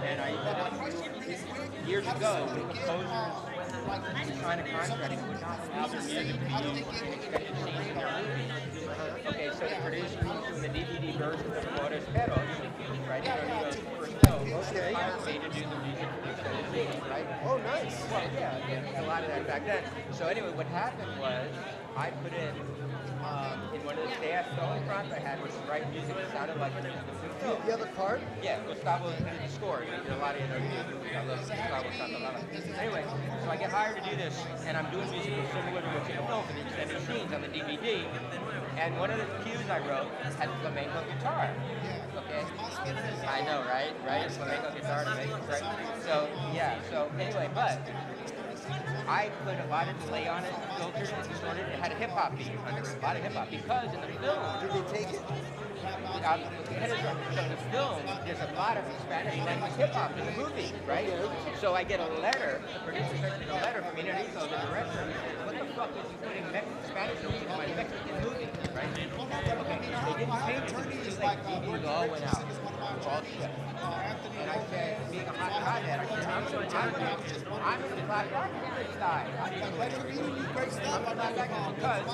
And I years ago, composers signed a contract that would not allow their music to be used in extended scenes in their movies. Okay, so the producer who's doing the DVD version of Flores Pero, right? First film, hired me to do the music for the extended scenes, right? Oh, nice. Well, yeah, a lot of that back then. So anyway, what happened was I put in one of the staff, the only prompt I had was to write music that sounded like the film. You have a card? Yeah, Gustavo did the score. He did a lot of interviews. I love Gustavo Santaolalla. Anyway, so I get hired to do this, and I'm doing music similar to what's in the film for the extended scenes on the DVD. And one of the cues I wrote had flamenco guitar. Okay? I know, right? Right? Flamenco guitar to make it right. So, yeah, so anyway, but I put a lot of delay on it, filtered it, distorted it. It had a hip-hop beat under it, a lot of hip-hop, because in the film... Did they take it? So in the film, there's a lot of Spanish language hip-hop in the movie, right? So I get a letter, the producer sends me a letter from Inarico, the director, and he says, what the fuck is he putting Spanish music in my Mexican movie, right? Okay, they didn't paint it, it's like DVDs all went out. All shit. And I said, being a hot hothead, I said, I'm in the Black Rock side.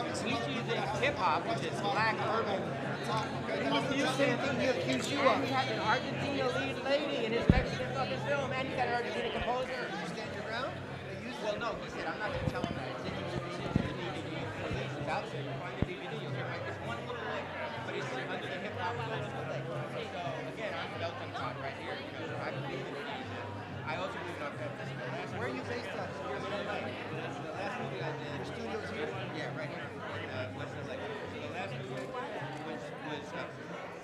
Because he's using hip-hop, which is black urban. You said he accused you of. He had an Argentina lead lady in his Mexican fucking film, and he got an Argentina composer. You stand your ground? Well, no, he said, I'm not going to tell him that. It's in the DVD. It's out there. You find the DVD, you'll hear like this one little lick, but it's under the hip-hop lick. So, again, I'm Belton Todd right here. I believe in it. I also believe in our festival. Where are you based out of? Here in LA. The last movie I did. Your studio's here? Yeah, right here. West LA. So the last movie was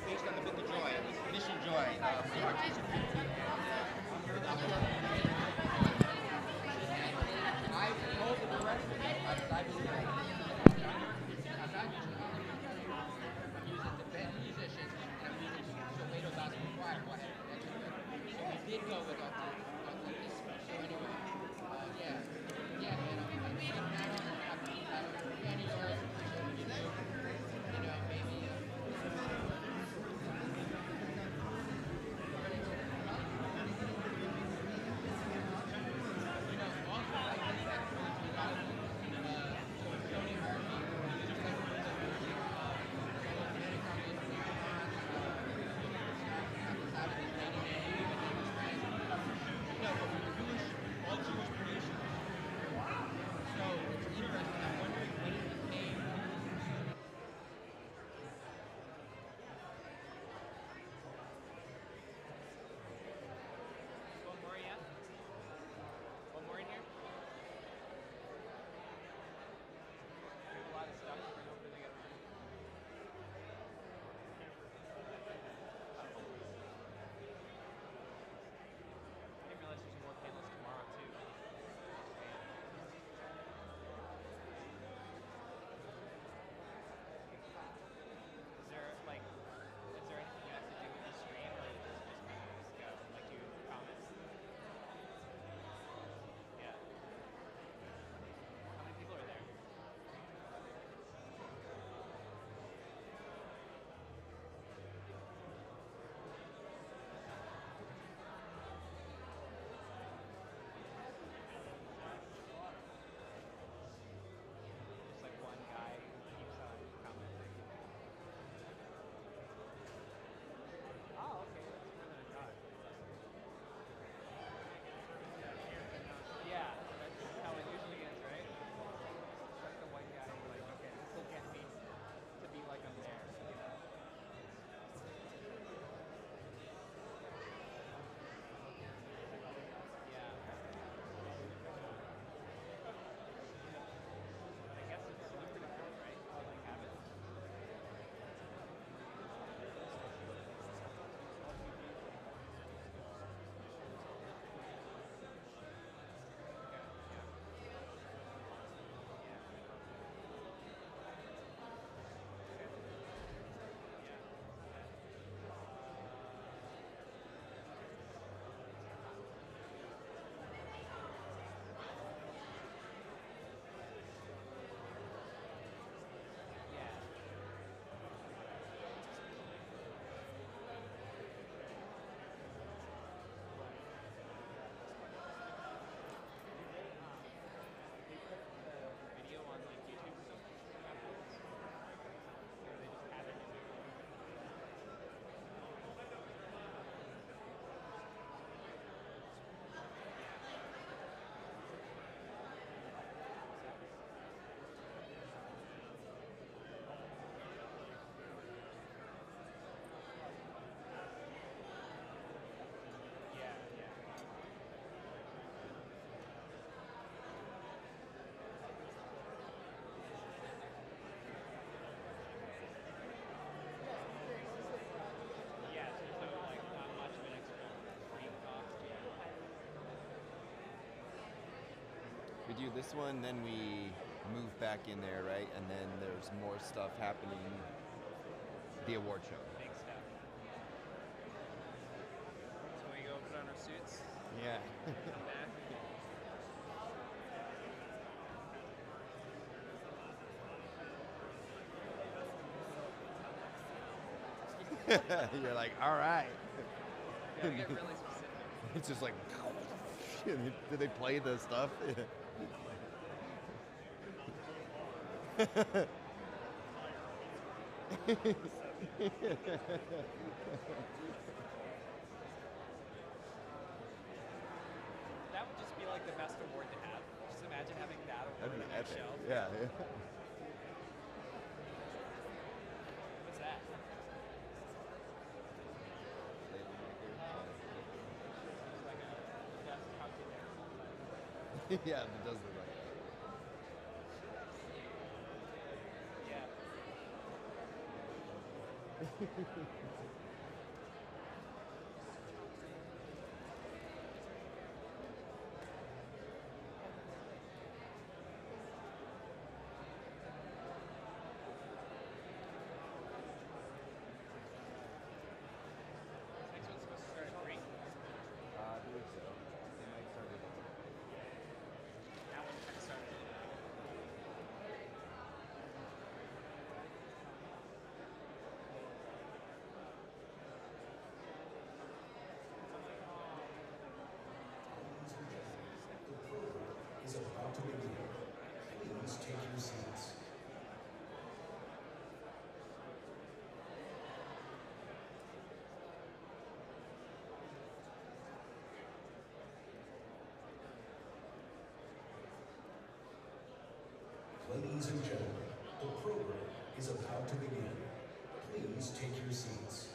based on the book of Joy. It was Mission Joy. I told the director, I believe I'm not using it. I'm using the best musicians, and I'm using Soweto Gospel Choir. So we did go with this. So anyway, yeah, man. this one, then we move back in there, right? And then there's more stuff happening. The award show. Big stuff. So we go put on our suits. Yeah. Come back. You're like, all right. Yeah, we get really specific. It's just like, do they play the stuff? That would just be like the best award to have. Just imagine having that That'd award be on your epic. shelf. Yeah. What's that? It's like a best calculator. Yeah, it does look like Yeah. Next one's supposed to start at 3. I believe so. They might start it. That one kind of started at 9. Is about to begin. Please take your seats. Ladies and gentlemen, the program is about to begin. Please take your seats.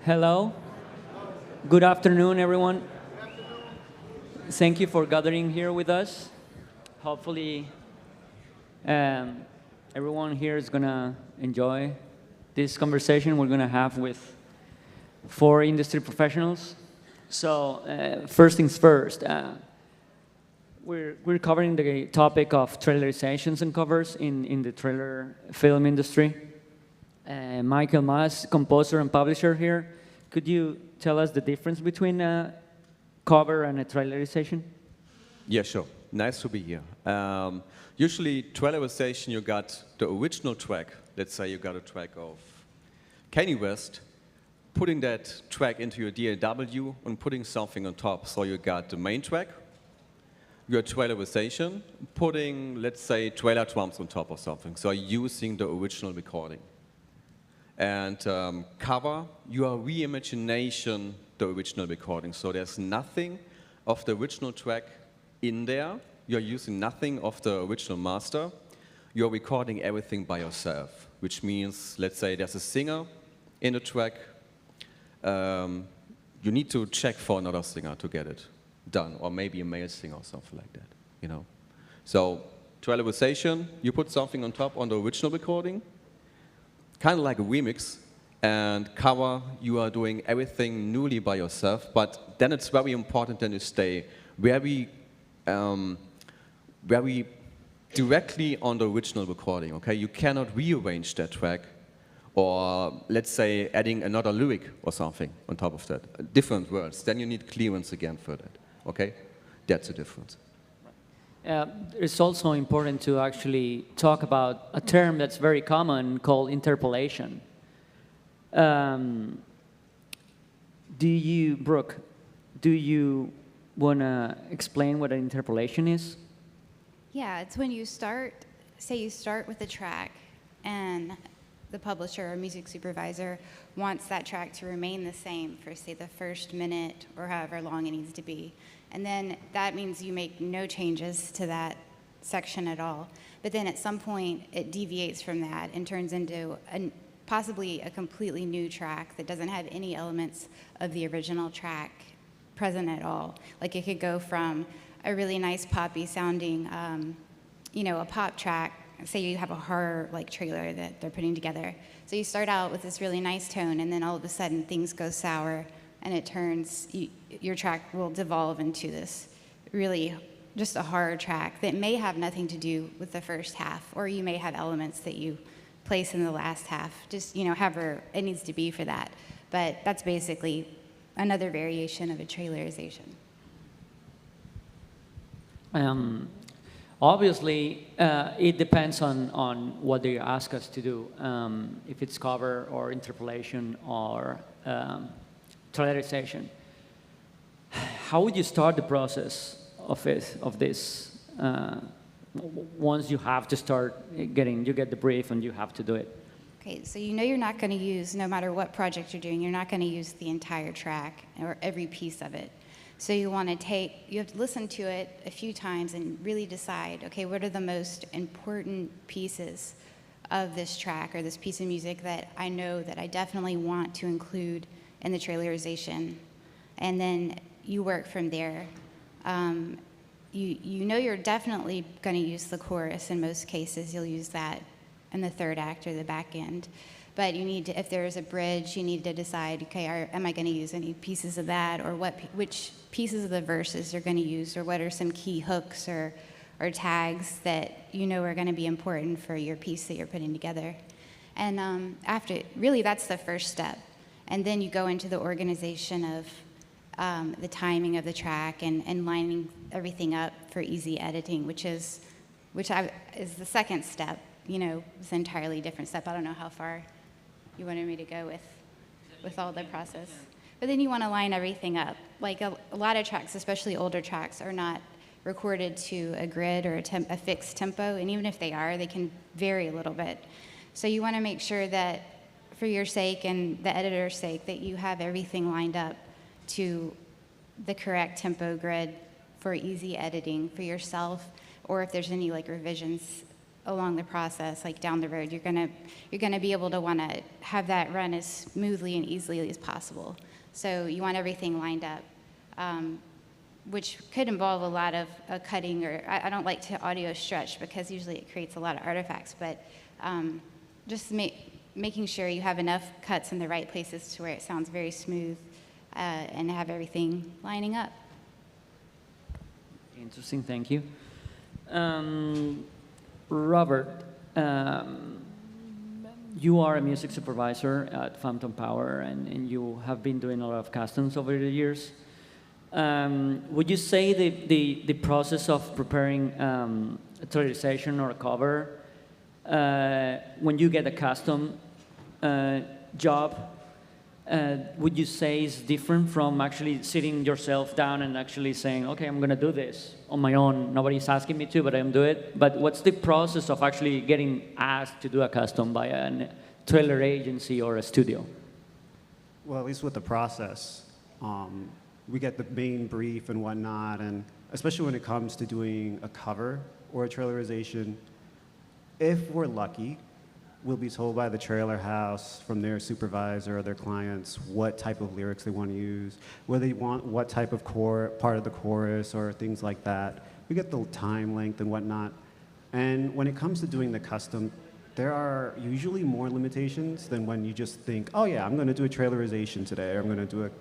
Hello. Good afternoon, everyone. Thank you for gathering here with us. Hopefully, everyone here is going to enjoy this conversation we're going to have with 4 industry professionals. So, first things first, we're covering the topic of trailerizations and covers in the trailer film industry. Michael Maas, composer and publisher here. Could you tell us the difference between a cover and a trailerization? Yeah, sure. Nice to be here. Usually, trailerization, you got the original track. Let's say you got a track of Kanye West putting that track into your DAW and putting something on top. So you got the main track, your trailerization, putting, let's say, trailer drums on top of something. So using the original recording. And cover, you are reimagination the original recording. So there's nothing of the original track in there. You're using nothing of the original master. You're recording everything by yourself, which means, let's say there's a singer in the track. You need to check for another singer to get it done, or maybe a male singer or something like that, you know. So trailerization, you put something on top on the original recording, kind of like a remix, and cover, you are doing everything newly by yourself, but then it's very important that you stay very directly on the original recording, okay? You cannot rearrange that track, or let's say adding another lyric or something on top of that, different words. Then you need clearance again for that, okay? That's the difference. It's also important to actually talk about a term that's very common called interpolation. Brooke, do you want to explain what an interpolation is? Yeah, it's when you start, say you start with a track and the publisher or music supervisor wants that track to remain the same for, say, the first minute or however long it needs to be. And then that means you make no changes to that section at all. But then at some point, it deviates from that and turns into possibly a completely new track that doesn't have any elements of the original track present at all. Like it could go from a really nice poppy sounding, a pop track. Say you have a horror like trailer that they're putting together. So you start out with this really nice tone, and then all of a sudden things go sour, and it turns, your track will devolve into this really just a horror track that may have nothing to do with the first half, or you may have elements that you place in the last half, just, however it needs to be for that. But that's basically another variation of a trailerization. Obviously, it depends on what they ask us to do, if it's cover or interpolation or trailerization. How would you start the process of this? Once you have to start you get the brief and you have to do it. Okay, so you're not going to use, no matter what project you're doing, you're not going to use the entire track or every piece of it. So you have to listen to it a few times and really decide, okay, what are the most important pieces of this track or this piece of music that I know that I definitely want to include in the trailerization. And then you work from there. You're definitely going to use the chorus in most cases. You'll use that in the third act or the back end. But you need to, if there's a bridge, you need to decide, okay, am I going to use any pieces of that, or which pieces of the verses you're going to use, or what are some key hooks or tags that are going to be important for your piece that you're putting together. And really that's the first step. And then you go into the organization of the timing of the track and lining everything up for easy editing, which is the second step. It's an entirely different step. I don't know how far you wanted me to go with all the process. But then you want to line everything up. Like a lot of tracks, especially older tracks, are not recorded to a grid or a fixed tempo, and even if they are, they can vary a little bit. So you want to make sure that for your sake and the editor's sake that you have everything lined up to the correct tempo grid for easy editing for yourself, or if there's any revisions along the process, down the road, you're gonna be able to want to have that run as smoothly and easily as possible. So you want everything lined up, which could involve a lot of cutting, or I don't like to audio stretch because usually it creates a lot of artifacts, but just making sure you have enough cuts in the right places to where it sounds very smooth and have everything lining up. Interesting, thank you. Robert, you are a music supervisor at Phantom Power, and you have been doing a lot of customs over the years. Would you say the process of preparing a trailerization or a cover, when you get a custom, job, would you say is different from actually sitting yourself down and actually saying, okay, I'm going to do this on my own. Nobody's asking me to, but I'm doing it. But what's the process of actually getting asked to do a custom by a trailer agency or a studio? Well, at least with the process, we get the main brief and whatnot, and especially when it comes to doing a cover or a trailerization, if we're lucky, we'll be told by the trailer house from their supervisor or their clients what type of lyrics they want to use, whether they want what type of part of the chorus or things like that. We get the time length and whatnot. And when it comes to doing the custom, there are usually more limitations than when you just think, oh yeah, I'm going to do a trailerization today, or I'm going to do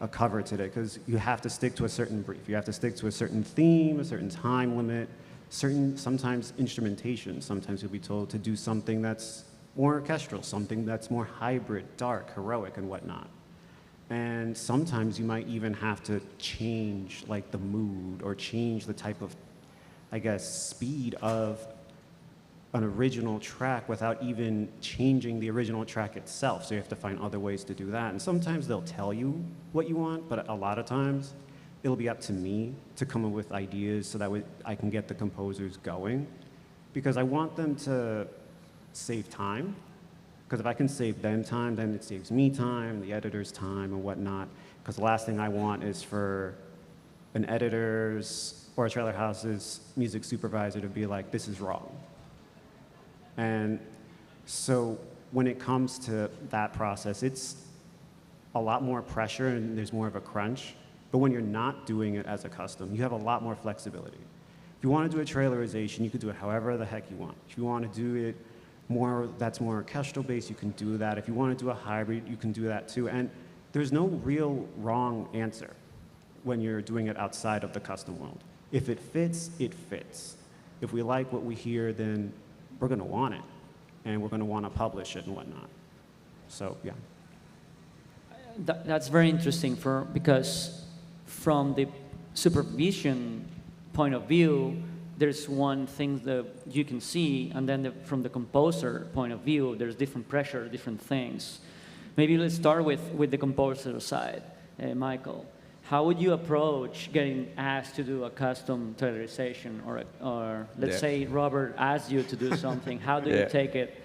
a cover today, because you have to stick to a certain brief. You have to stick to a certain theme, a certain time limit, sometimes instrumentation. Sometimes you'll be told to do something that's more orchestral, something that's more hybrid, dark, heroic, and whatnot. And sometimes you might even have to change like the mood or change the type of, I guess, speed of an original track without even changing the original track itself. So you have to find other ways to do that. And sometimes they'll tell you what you want, but a lot of times it'll be up to me to come up with ideas so that I can get the composers going, because I want them to save time. Because if I can save them time, then it saves me time, the editor's time, and whatnot. Because the last thing I want is for an editor's or a trailer house's music supervisor to be like, this is wrong. And so when it comes to that process, it's a lot more pressure and there's more of a crunch. But when you're not doing it as a custom, you have a lot more flexibility. If you want to do a trailerization, you can do it however the heck you want. If you want to do it that's more orchestral based, you can do that. If you want to do a hybrid, you can do that too. And there's no real wrong answer when you're doing it outside of the custom world. If it fits, it fits. If we like what we hear, then we're going to want it, and we're going to want to publish it and whatnot. So, yeah. That's very interesting because from the supervision point of view, there's one thing that you can see, and then from the composer point of view, there's different pressure, different things. Maybe let's start with the composer side. Michael, how would you approach getting asked to do a custom trailerization, or let's say Robert asked you to do something? How do you take it?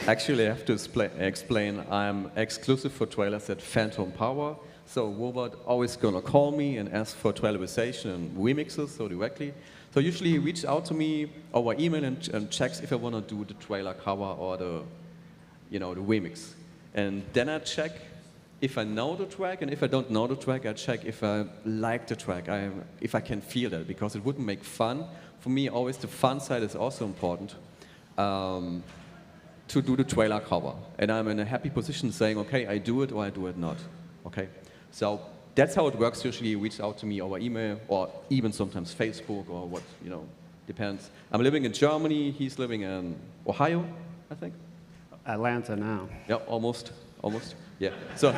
Actually, I have to explain. I'm exclusive for trailers at Phantom Power. So Robert always gonna call me and ask for trailerization and remixes, so directly. So usually he reaches out to me over email and checks if I wanna do the trailer cover or the remix. And then I check if I know the track, and if I don't know the track, I check if I like the track, if I can feel that, because it wouldn't make fun. For me, always the fun side is also important. To do the trailer cover. And I'm in a happy position saying, okay, I do it or I do it not. Okay? So that's how it works. Usually you reach out to me over email or even sometimes Facebook or what, depends. I'm living in Germany, he's living in Ohio, I think. Atlanta now. Yeah, almost. Yeah. So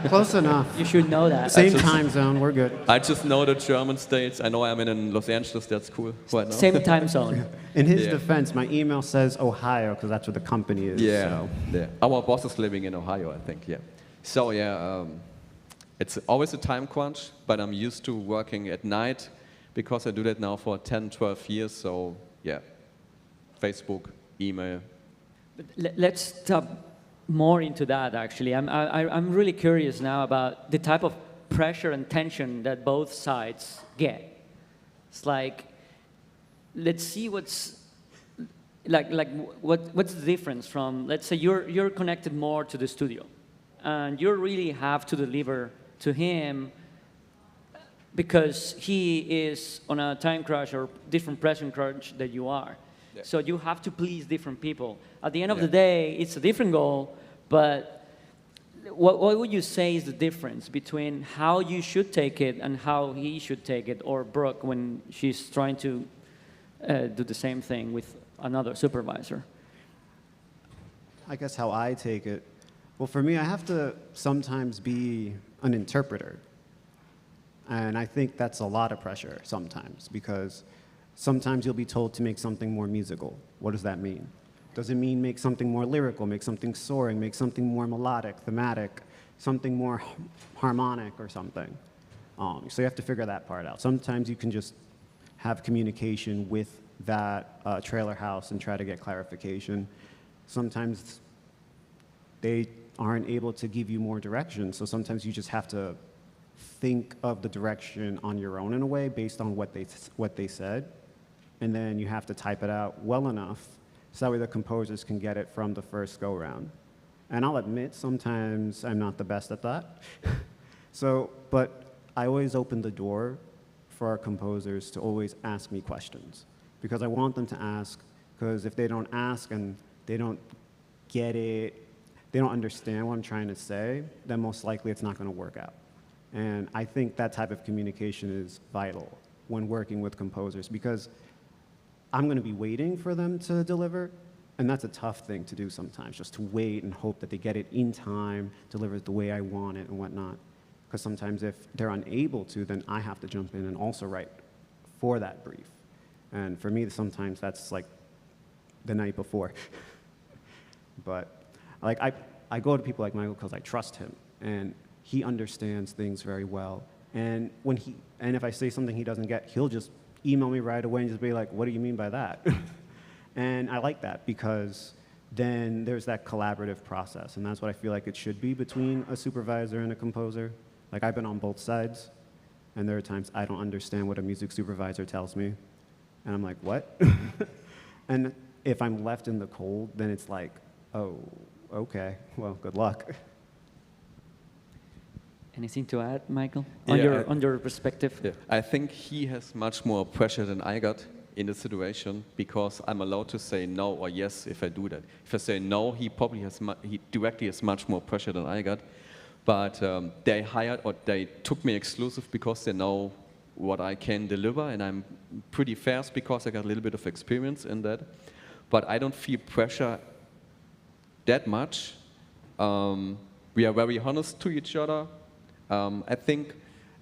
close enough. You should know that. Same time zone, we're good. I just know the German states. I know I'm in Los Angeles, that's cool right now. Same time zone. In his defense, my email says Ohio because that's where the company is. Yeah, so. Yeah. Our boss is living in Ohio, I think, yeah. So yeah, it's always a time crunch, but I'm used to working at night because I do that now for 10, 12 years, so yeah. Facebook, email. Let's stop more into that, actually. I'm really curious now about the type of pressure and tension that both sides get. It's like, let's see what's the difference from, let's say you're connected more to the studio, and you really have to deliver to him because he is on a time crunch or different pressure crunch that you are. Yeah. So you have to please different people. At the end of the day, it's a different goal, but what would you say is the difference between how you should take it and how he should take it, or Brooke when she's trying to do the same thing with another supervisor? I guess how I take it, well, for me, I have to sometimes be an interpreter. And I think that's a lot of pressure sometimes, because sometimes you'll be told to make something more musical. What does that mean? Does it mean make something more lyrical, make something soaring, make something more melodic, thematic, something more harmonic or something? So you have to figure that part out. Sometimes you can just have communication with that trailer house and try to get clarification. Sometimes they aren't able to give you more direction, so sometimes you just have to think of the direction on your own in a way based on what they said, and then you have to type it out well enough so that way the composers can get it from the first go-round. And I'll admit, sometimes I'm not the best at that. But I always open the door for our composers to always ask me questions, because I want them to ask, because if they don't ask and they don't get it, they don't understand what I'm trying to say, then most likely it's not going to work out. And I think that type of communication is vital when working with composers, because I'm going to be waiting for them to deliver, and that's a tough thing to do sometimes, just to wait and hope that they get it in time, deliver it the way I want it and whatnot. Because sometimes if they're unable to, then I have to jump in and also write for that brief. And for me, sometimes that's like the night before. But like I go to people like Michael because I trust him, and he understands things very well. And if I say something he doesn't get, he'll just email me right away and just be like, "What do you mean by that?" And I like that, because then there's that collaborative process, and that's what I feel like it should be between a supervisor and a composer. Like, I've been on both sides, and there are times I don't understand what a music supervisor tells me, and I'm like, what? And if I'm left in the cold, then it's like, oh, okay, well, good luck. Anything to add, Michael, Yeah, on your perspective? Yeah. I think he has much more pressure than I got in the situation, because I'm allowed to say no or yes if I do that. If I say no, he probably he directly has much more pressure than I got. But they hired, or they took me exclusive because they know what I can deliver, and I'm pretty fast because I got a little bit of experience in that. But I don't feel pressure that much. We are very honest to each other. I think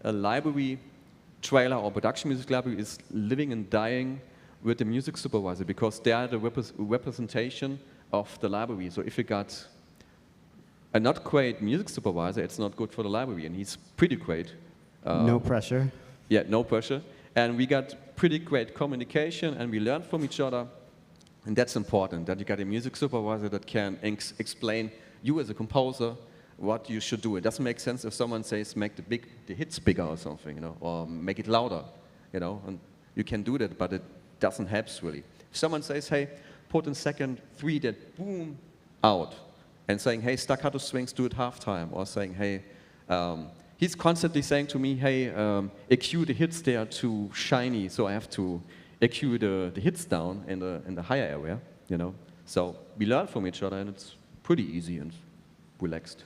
a library, trailer or production music library is living and dying with the music supervisor, because they are the representation of the library. So if you got a not great music supervisor, it's not good for the library, and he's pretty great. No pressure. Yeah, no pressure. And we got pretty great communication, and we learn from each other, and that's important, that you got a music supervisor that can explain you as a composer what you should do. It doesn't make sense if someone says make the hits bigger or something, you know, or make it louder, you know, and you can do that, but it doesn't help really. If someone says, hey, put in second 3 that boom out, and saying, hey, staccato swings, do it halftime, or saying, hey, he's constantly saying to me, hey, EQ the hits, they are too shiny, so I have to EQ the hits down in the higher area, you know. So we learn from each other, and it's pretty easy and relaxed.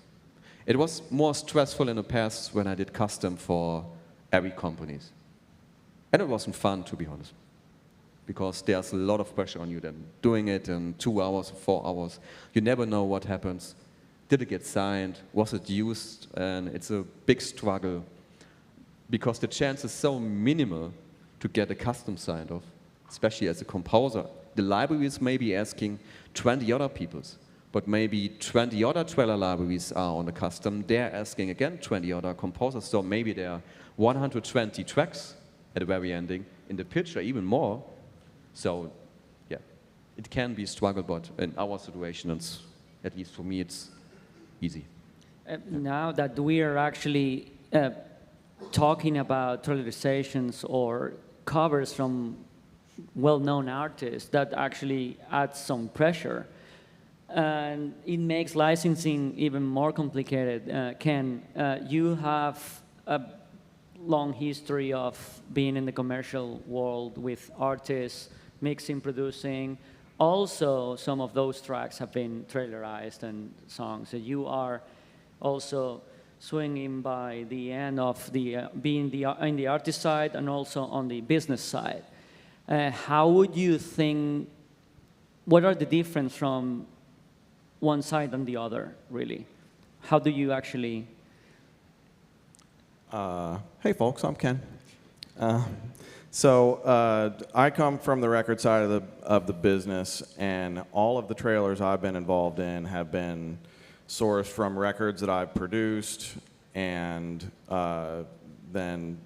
It was more stressful in the past when I did custom for every companies. And it wasn't fun, to be honest, because there's a lot of pressure on you then. Doing it in 2 hours, 4 hours, you never know what happens. Did it get signed? Was it used? And it's a big struggle, because the chance is so minimal to get a custom signed off, especially as a composer. The libraries may be asking 20 other people's, but maybe 20 other trailer libraries are on the custom. They're asking again 20 other composers, so maybe there are 120 tracks at the very ending in the pitch, or even more. So, yeah, it can be a struggle, but in our situation, it's, at least for me, it's easy. Now that we are actually talking about trailerizations or covers from well-known artists, that actually adds some pressure. And it makes licensing even more complicated. Ken, you have a long history of being in the commercial world with artists, mixing, producing. Also, some of those tracks have been trailerized and songs. So you are also swinging by the end of being in the artist side and also on the business side. How would you think, what are the differences from one side and the other, really? How do you actually... Hey folks, I'm Ken. So I come from the record side of the business, and all of the trailers I've been involved in have been sourced from records that I've produced, and then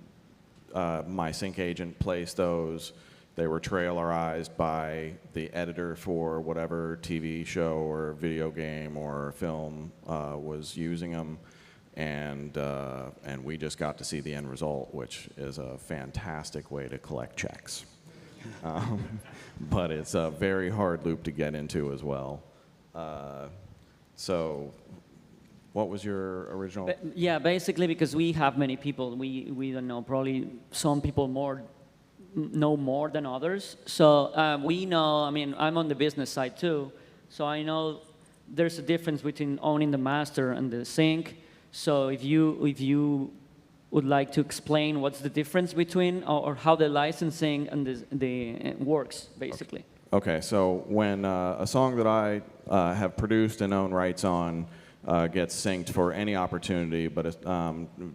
my sync agent placed those. They were trailerized by the editor for whatever TV show or video game or film was using them, and we just got to see the end result, which is a fantastic way to collect checks. But it's a very hard loop to get into as well. So what was your original? Yeah, basically because we have many people, we don't know, probably some people know more than others. So we know, I mean, I'm on the business side too, so I know there's a difference between owning the master and the sync. So if you would like to explain what's the difference between, or how the licensing and the works, basically. Okay, so when a song that I have produced and own rights on gets synced for any opportunity, but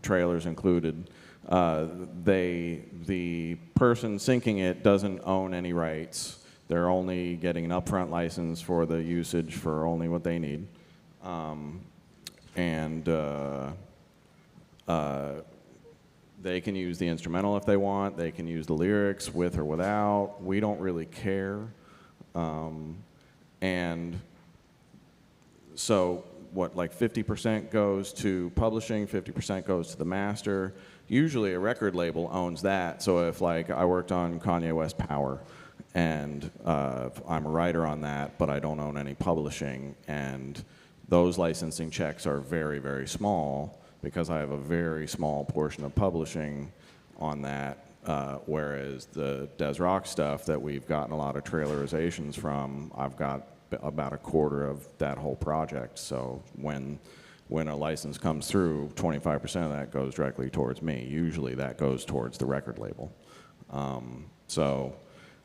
trailers included, the person syncing it doesn't own any rights. They're only getting an upfront license for the usage for only what they need. They can use the instrumental if they want. They can use the lyrics with or without. We don't really care. And so what, like 50% goes to publishing, 50% goes to the master. Usually a record label owns that. So if like I worked on Kanye West Power, and I'm a writer on that, but I don't own any publishing, and those licensing checks are very, very small because I have a very small portion of publishing on that, whereas the Des Rock stuff that we've gotten a lot of trailerizations from, I've got about a quarter of that whole project. So when a license comes through, 25% of that goes directly towards me. Usually that goes towards the record label. So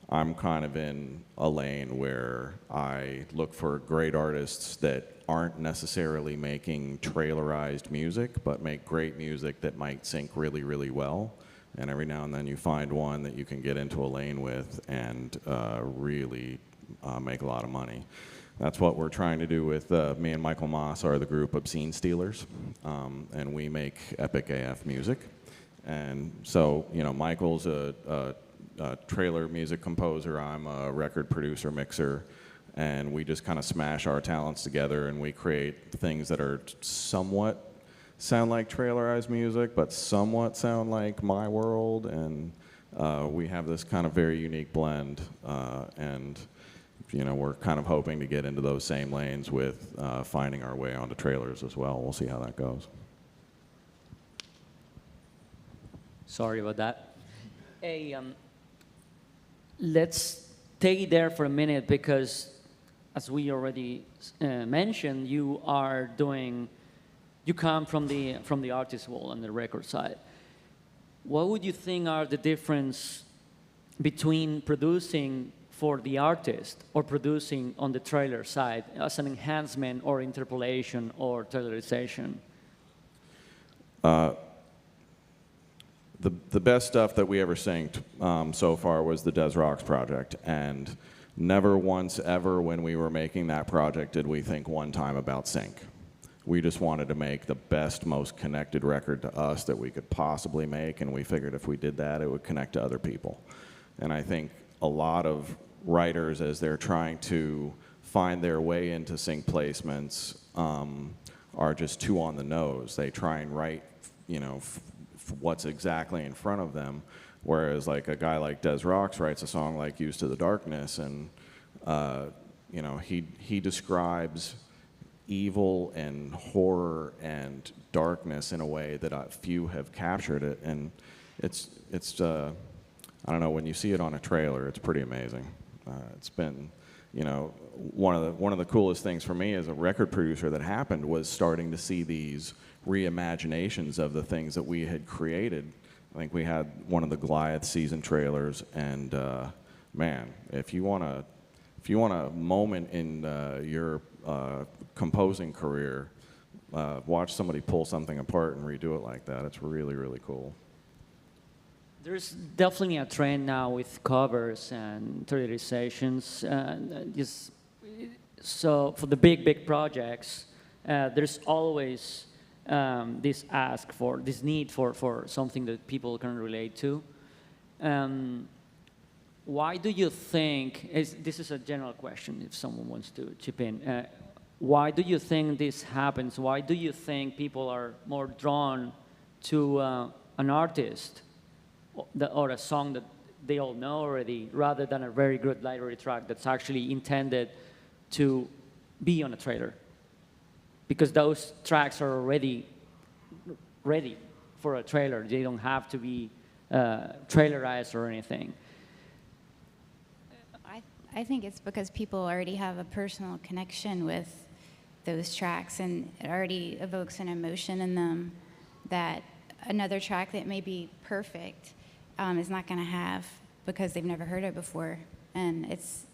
I'm kind of in a lane where I look for great artists that aren't necessarily making trailerized music, but make great music that might sync really, really well. And every now and then you find one that you can get into a lane with and really make a lot of money. That's what we're trying to do with me and Michael Maas are the group obSCENE Stealers, and we make epic AF music. And so, you know, Michael's a trailer music composer, I'm a record producer, mixer, and we just kind of smash our talents together and we create things that are somewhat sound like trailerized music, but somewhat sound like my world, and we have this kind of very unique blend, and you know, we're kind of hoping to get into those same lanes with finding our way onto trailers as well. We'll see how that goes. Sorry about that. Hey, let's take it there for a minute because, as we already mentioned, you come from the artist world and the record side. What would you think are the difference between producing for the artist or producing on the trailer side as an enhancement or interpolation or trailerization? The best stuff that we ever synced so far was the Des Rocks project, and never once ever when we were making that project did we think one time about sync. We just wanted to make the best, most connected record to us that we could possibly make, and we figured if we did that, it would connect to other people. And I think a lot of writers, as they're trying to find their way into sync placements, are just too on the nose. They try and write, you know, what's exactly in front of them, whereas like a guy like Des Rocks writes a song like Used to the Darkness, and you know, he describes evil and horror and darkness in a way that few have captured it, and it's I don't know, when you see it on a trailer, it's pretty amazing. It's been, you know, one of the coolest things for me as a record producer that happened was starting to see these reimaginations of the things that we had created. I think we had one of the Goliath season trailers, and man, if you want a moment in your composing career, watch somebody pull something apart and redo it like that. It's really, really cool. There's definitely a trend now with covers and trailerizations. So for the big projects, there's always this need for something that people can relate to. Why do you think, this is a general question if someone wants to chip in, why do you think this happens? Why do you think people are more drawn to an artist or a song that they all know already rather than a very good library track that's actually intended to be on a trailer? Because those tracks are already ready for a trailer. They don't have to be trailerized or anything. I think it's because people already have a personal connection with those tracks, and it already evokes an emotion in them that another track that may be perfect is not going to have, because they've never heard it before. And it's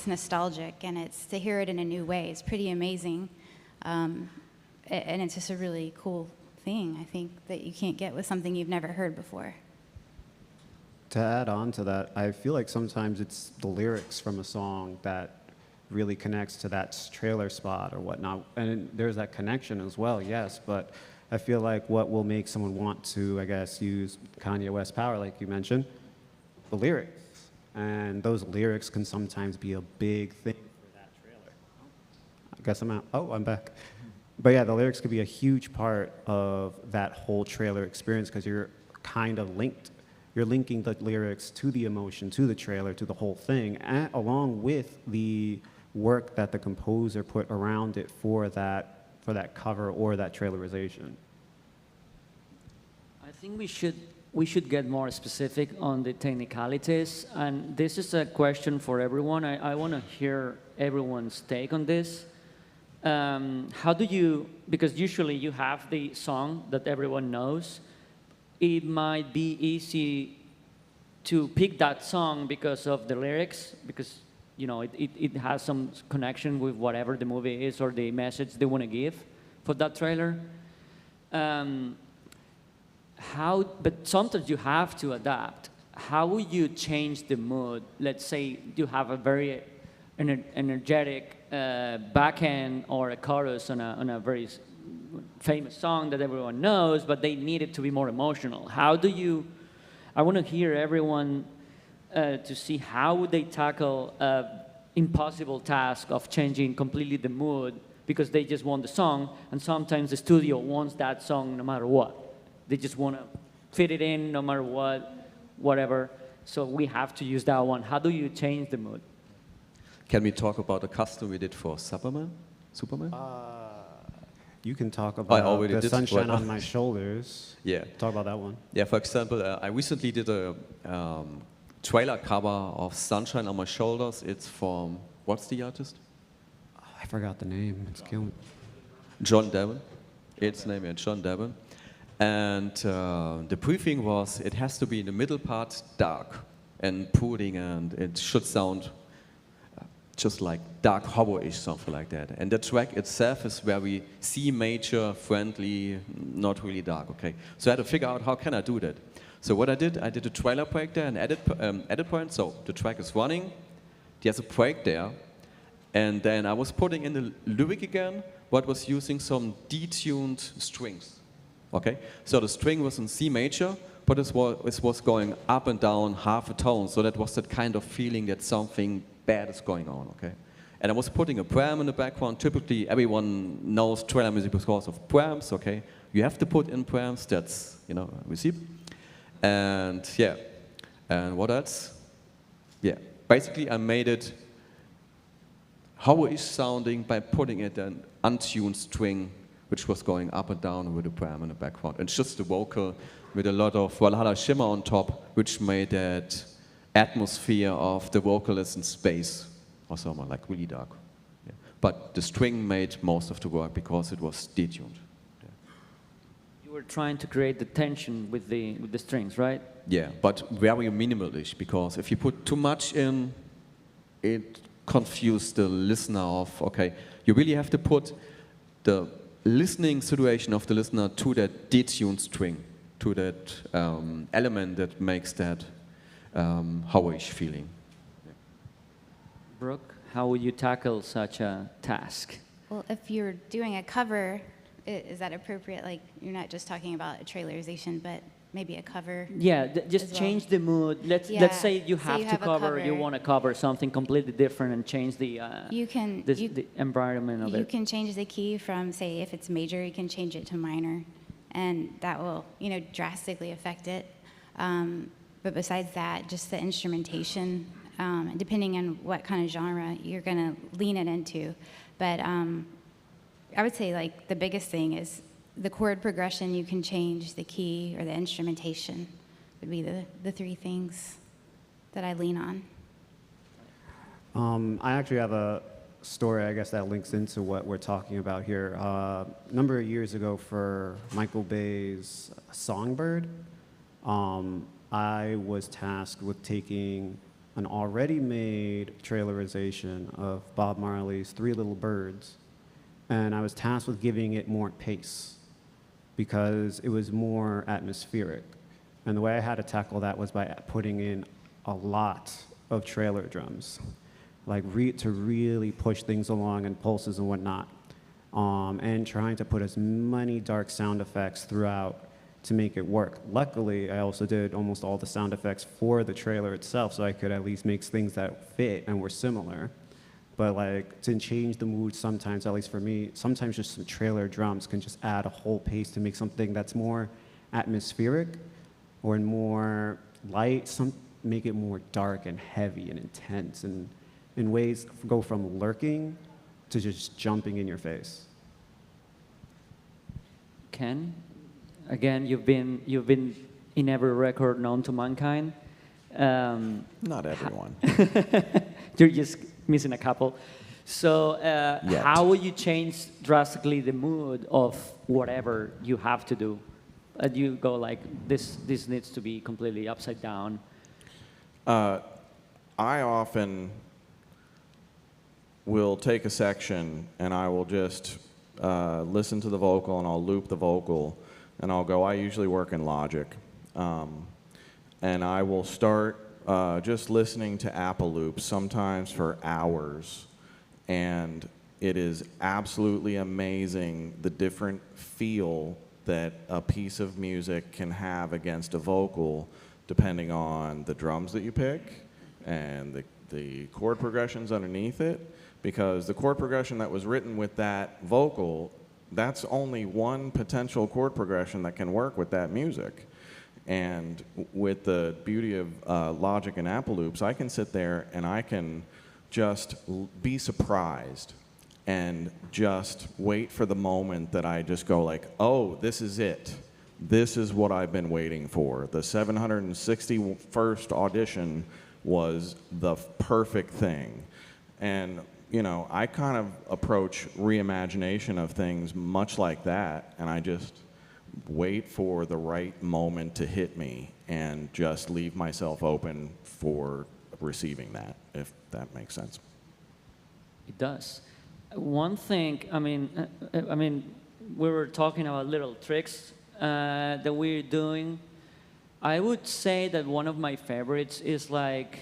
nostalgic, and it's to hear it in a new way. It's pretty amazing, and it's just a really cool thing, I think, that you can't get with something you've never heard before. To add on to that, I feel like sometimes it's the lyrics from a song that really connects to that trailer spot or whatnot. And there's that connection as well, yes, but I feel like what will make someone want to, I guess, use Kanye West Power, like you mentioned, the lyrics. And those lyrics can sometimes be a big thing for that trailer. I guess I'm out. Oh, I'm back. But yeah, the lyrics could be a huge part of that whole trailer experience because you're kind of linked. You're linking the lyrics to the emotion, to the trailer, to the whole thing, and along with the work that the composer put around it for that cover or that trailerization. I think we should get more specific on the technicalities, and this is a question for everyone. I want to hear everyone's take on this. How do you, because usually you have the song that everyone knows, it might be easy to pick that song because of the lyrics, because you know it has some connection with whatever the movie is or the message they want to give for that trailer. But sometimes you have to adapt. How would you change the mood? Let's say you have a very energetic back end or a chorus on a very famous song that everyone knows, but they need it to be more emotional. How do you, I want to hear everyone to see how would they tackle an impossible task of changing completely the mood because they just want the song, and sometimes the studio wants that song no matter what. They just want to fit it in no matter what, whatever. So we have to use that one. How do you change the mood? Can we talk about a custom we did for Superman? You can talk about the sunshine on my shoulders. Yeah. Talk about that one. Yeah, for example, I recently did a trailer cover of Sunshine on My Shoulders. It's from, what's the artist? Oh, I forgot the name. It's killing. John Devon. It's named John Devon. And the briefing was, it has to be in the middle part dark and brooding, and it should sound just like dark horror-ish, something like that. And the track itself is very C major, friendly, not really dark, okay? So I had to figure out how can I do that. So what I did a trailer break there and edit point. So the track is running, there's a break there, and then I was putting in the lyric again, but was using some detuned strings, okay? So the string was in C major, but it was going up and down half a tone, so that was that kind of feeling that something bad is going on, okay? And I was putting a pram in the background. Typically, everyone knows trailer music because of prams, okay? You have to put in prams, that's, you know, receipt. And yeah, and what else? Yeah, basically I made it horror-ish sounding by putting it an untuned string, which was going up and down with a pram in the background. And just the vocal with a lot of Valhalla shimmer on top, which made that atmosphere of the vocalist in space or something like really dark. Yeah. But the string made most of the work because it was detuned. Yeah. You were trying to create the tension with the strings, right? Yeah, but very minimalish, because if you put too much in, it confuses the listener of, okay, you really have to put the listening situation of the listener to that detuned string. to that element that makes that howish feeling. Brooke, how would you tackle such a task? Well, if you're doing a cover, is that appropriate? Like, you're not just talking about a trailerization, but maybe a cover. Yeah, just as well. change the mood. Let's say you have to cover, you want to cover something completely different and change the the environment of it. You can change the key from, say, if it's major, you can change it to minor, and that will, you know, drastically affect it. But besides that, just the instrumentation, depending on what kind of genre you're going to lean it into. But I would say, like, the biggest thing is the chord progression. You can change the key, or the instrumentation would be the three things that I lean on. I actually have a story, I guess, that links into what we're talking about here. A number of years ago for Michael Bay's Songbird, I was tasked with taking an already made trailerization of Bob Marley's Three Little Birds, and I was tasked with giving it more pace because it was more atmospheric. And the way I had to tackle that was by putting in a lot of trailer drums, like to really push things along and pulses and whatnot, and trying to put as many dark sound effects throughout to make it work. Luckily, I also did almost all the sound effects for the trailer itself, so I could at least make things that fit and were similar. But like, to change the mood sometimes, at least for me, sometimes just some trailer drums can just add a whole pace to make something that's more atmospheric or more light, make it more dark and heavy and intense, and in ways go from lurking to just jumping in your face. Ken, again, you've been in every record known to mankind. Not everyone. You're just missing a couple. So how would you change drastically the mood of whatever you have to do? You go like, this needs to be completely upside down. I often will take a section and I will just listen to the vocal and I'll loop the vocal and I'll go, I usually work in Logic. And I will start just listening to Apple loops, sometimes for hours. And it is absolutely amazing the different feel that a piece of music can have against a vocal, depending on the drums that you pick and the chord progressions underneath it. Because the chord progression that was written with that vocal, that's only one potential chord progression that can work with that music. And with the beauty of Logic and Apple loops, I can sit there and I can just be surprised and just wait for the moment that I just go like, oh, this is it. This is what I've been waiting for. The 761st audition was the perfect thing. And you know, I kind of approach reimagination of things much like that, and I just wait for the right moment to hit me and just leave myself open for receiving that, if that makes sense. It does. One thing, I mean, we were talking about little tricks that we're doing. I would say that one of my favorites is like,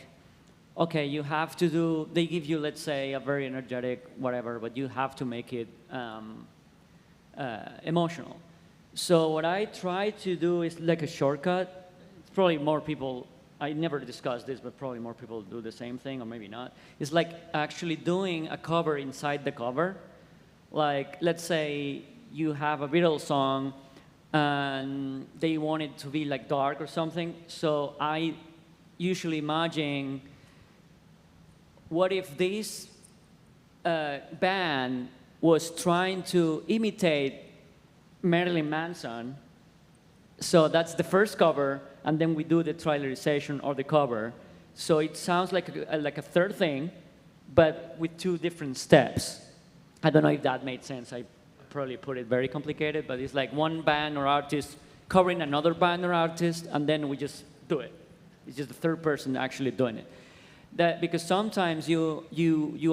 okay, you have to do, they give you, let's say, a very energetic whatever, but you have to make it emotional. So what I try to do is like a shortcut. Probably more people, I never discussed this, but probably more people do the same thing, or maybe not. It's like actually doing a cover inside the cover. Like, let's say you have a Beatles song, and they want it to be like dark or something. So I usually imagine, what if this band was trying to imitate Marilyn Manson? So that's the first cover, and then we do the trailerization or the cover. So it sounds like a third thing, but with two different steps. I don't know if that made sense. I probably put it very complicated, but it's like one band or artist covering another band or artist, and then we just do it. It's just the third person actually doing it. That, because sometimes you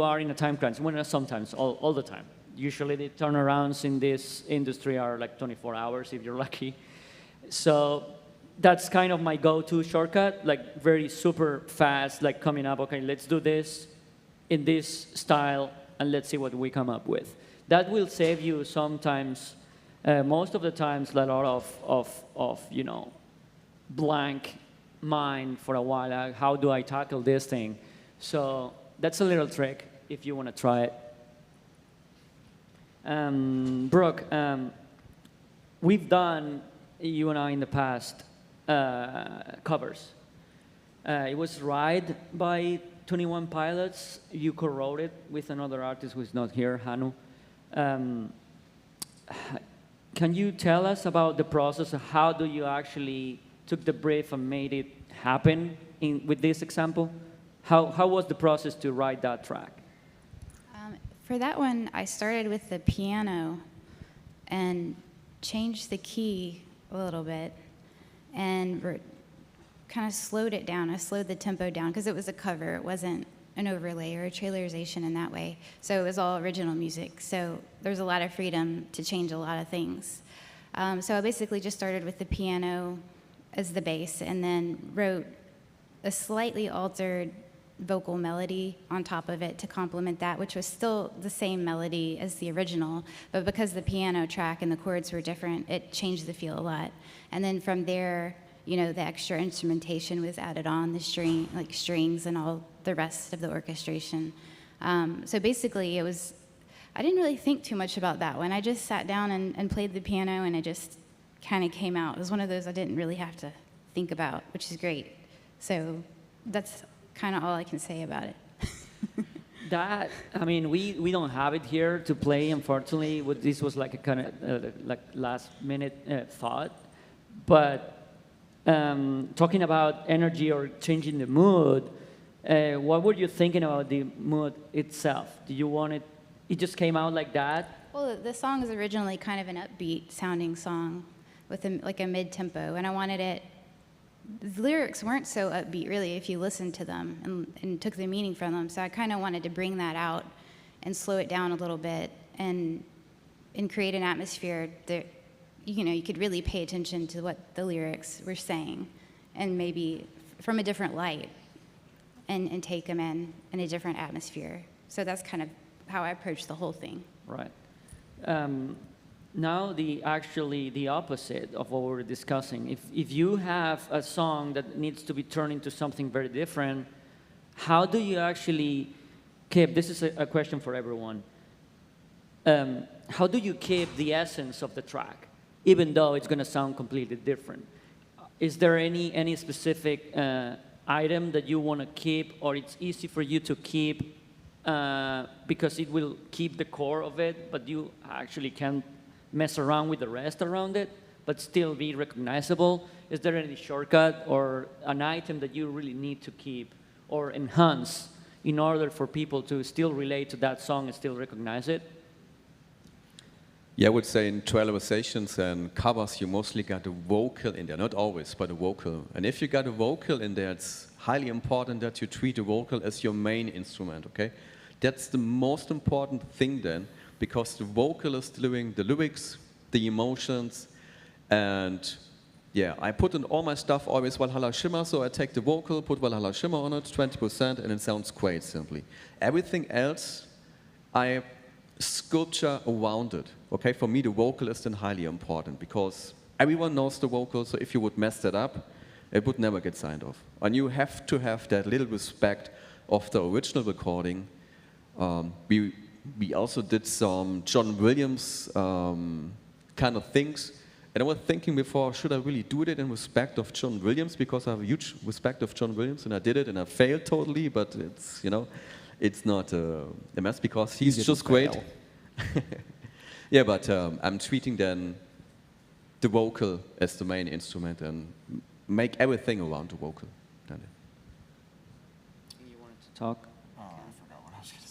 are in a time crunch. Well, not sometimes, all the time. Usually the turnarounds in this industry are like 24 hours if you're lucky. So that's kind of my go-to shortcut, like very super fast, like coming up, okay, let's do this in this style, and let's see what we come up with. That will save you sometimes, most of the times, a lot of you know, blank mind for a while. Like, how do I tackle this thing? So that's a little trick if you want to try it. Brooke, we've done, you and I in the past, covers. It was Ride by 21 Pilots. You co-wrote it with another artist who's not here, Hanu. Can you tell us about the process of how do you actually took the brief and made it happen with this example? How was the process to write that track? For that one, I started with the piano and changed the key a little bit and kind of slowed it down. I slowed the tempo down because it was a cover. It wasn't an overlay or a trailerization in that way. So it was all original music. So there's a lot of freedom to change a lot of things. So I basically just started with the piano as the bass and then wrote a slightly altered vocal melody on top of it to complement that, which was still the same melody as the original, but because the piano track and the chords were different, it changed the feel a lot. And then from there, you know, the extra instrumentation was added on, the strings and all the rest of the orchestration. So basically it was, I didn't really think too much about that one. I just sat down and played the piano and it just kind of came out. It was one of those I didn't really have to think about, which is great. So that's kind of all I can say about it. That, I mean, we don't have it here to play, unfortunately. This was like a kind of like last minute thought. But talking about energy or changing the mood, what were you thinking about the mood itself? Do you want it, it just came out like that? Well, the song was originally kind of an upbeat sounding song with like a mid-tempo, and I wanted it, the lyrics weren't so upbeat, really, if you listened to them and took the meaning from them. So I kind of wanted to bring that out and slow it down a little bit and create an atmosphere that, you know, you could really pay attention to what the lyrics were saying and maybe from a different light and take them in a different atmosphere. So that's kind of how I approached the whole thing. Right. Now, the opposite of what we were discussing. If you have a song that needs to be turned into something very different, how do you actually keep, this is a question for everyone, how do you keep the essence of the track, even though it's going to sound completely different? Is there any specific item that you want to keep, or it's easy for you to keep because it will keep the core of it, but you actually can't mess around with the rest around it, but still be recognizable? Is there any shortcut or an item that you really need to keep or enhance in order for people to still relate to that song and still recognize it? Yeah, I would say in trailerizations and covers, you mostly got a vocal in there. Not always, but a vocal. And if you got a vocal in there, it's highly important that you treat the vocal as your main instrument, okay? That's the most important thing then, because the vocal is delivering the lyrics, the emotions, and yeah, I put in all my stuff always Valhalla Shimmer, so I take the vocal, put Valhalla Shimmer on it, 20%, and it sounds great simply. Everything else, I sculpture around it. Okay, for me the vocal is then highly important because everyone knows the vocal, so if you would mess that up, it would never get signed off. And you have to have that little respect of the original recording. We also did some John Williams kind of things, and I was thinking before, should I really do it in respect of John Williams, because I have a huge respect of John Williams, and I did it and I failed totally, but it's, you know, it's not a mess because he's just great. Yeah, but I'm treating then the vocal as the main instrument and make everything around the vocal. You wanted to talk? Oh, I forgot what I was going to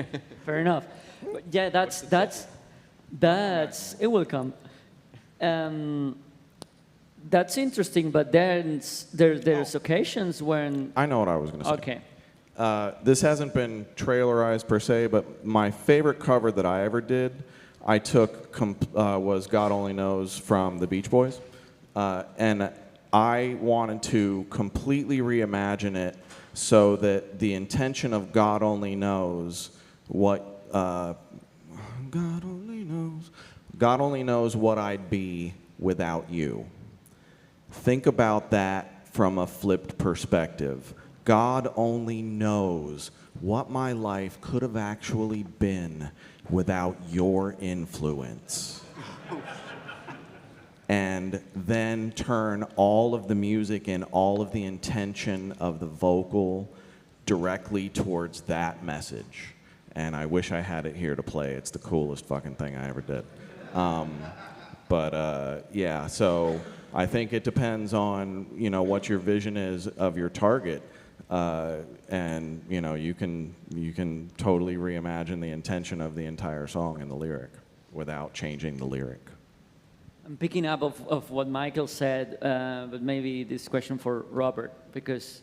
say. Fair enough. But yeah, that's it will come. That's interesting, but then there's occasions when... I know what I was going to say. Okay. This hasn't been trailerized per se, but my favorite cover that I ever did, I took, was God Only Knows from the Beach Boys. and I wanted to completely reimagine it so that the intention of God only knows what God only knows what I'd be without you. Think about that from a flipped perspective. God only knows what my life could have actually been without your influence. And then turn all of the music and all of the intention of the vocal directly towards that message. And I wish I had it here to play. It's the coolest fucking thing I ever did. Yeah, so I think it depends on, you know, what your vision is of your target. And, you know, you can totally reimagine the intention of the entire song and the lyric without changing the lyric. I'm picking up of what Michael said, but maybe this question for Robert, because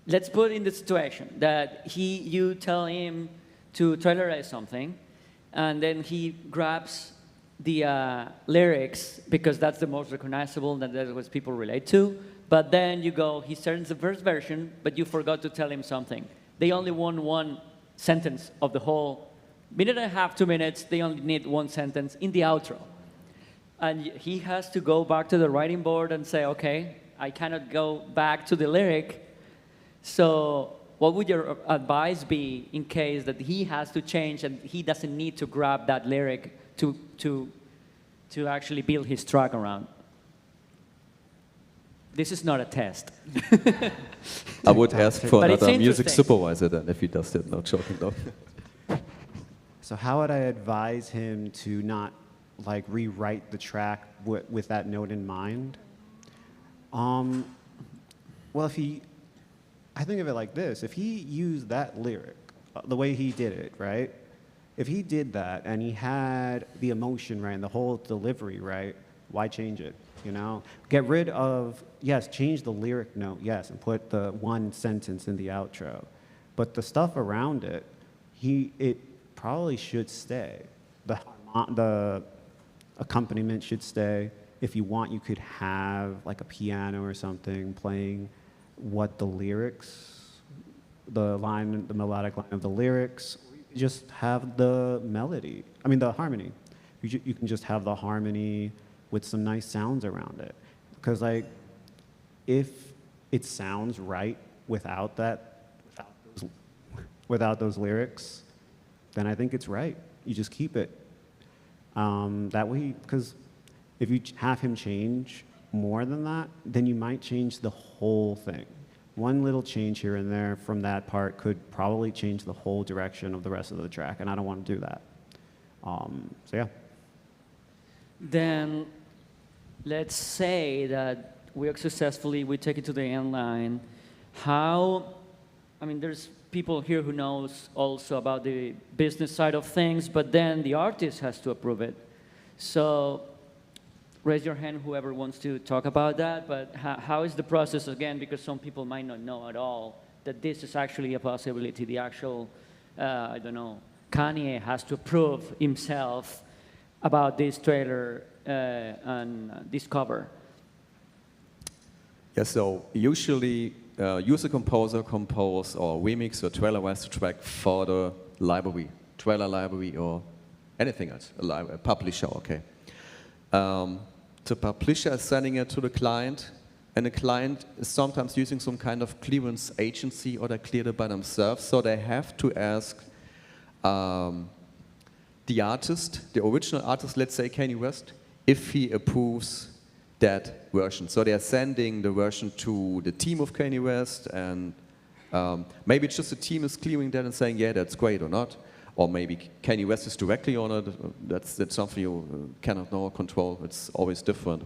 let's put in the situation that you tell him to trailerize something, and then he grabs the lyrics because that's the most recognizable, that's what people relate to. But then you go, he starts the first version, but you forgot to tell him something. They only want one sentence of the whole minute and a half, 2 minutes. They only need one sentence in the outro. And he has to go back to the writing board and say, okay, I cannot go back to the lyric. So what would your advice be in case that he has to change and he doesn't need to grab that lyric to actually build his track around? This is not a test. I would ask for But it's another music interesting. supervisor then if he does that. No joking though. So how would I advise him to not like rewrite the track with that note in mind? Well, I think of it like this. If he used that lyric, the way he did it, right? If he did that and he had the emotion right and the whole delivery right, why change it? You know, get rid of, yes, change the lyric note, yes, and put the one sentence in the outro. But the stuff around it, it probably should stay. The accompaniment should stay. If you want, you could have like a piano or something playing what the lyrics, the melodic line of the lyrics, just have the melody. I mean, the harmony. You can just have the harmony with some nice sounds around it. Because like, if it sounds right without those lyrics, then I think it's right. You just keep it. That way, because if you have him change more than that, then you might change the whole thing. One little change here and there from that part could probably change the whole direction of the rest of the track, and I don't want to do that. So yeah. Then let's say that we take it to the end line. There's people here who knows also about the business side of things, but then the artist has to approve it. So raise your hand, whoever wants to talk about that, but how is the process again, because some people might not know at all that this is actually a possibility. The actual, Kanye has to approve himself about this trailer and this cover. Yeah, so usually user composer compose or remix or trailerize the track for the library, trailer library or anything else, a publisher, okay. The publisher is sending it to the client, and the client is sometimes using some kind of clearance agency, or they cleared it by themselves, so they have to ask the artist, the original artist, let's say Kanye West, if he approves that version. So they are sending the version to the team of Kanye West, and maybe it's just the team is clearing that and saying, yeah, that's great or not. Or maybe Kanye West is directly on it. That's something you cannot know or control. It's always different.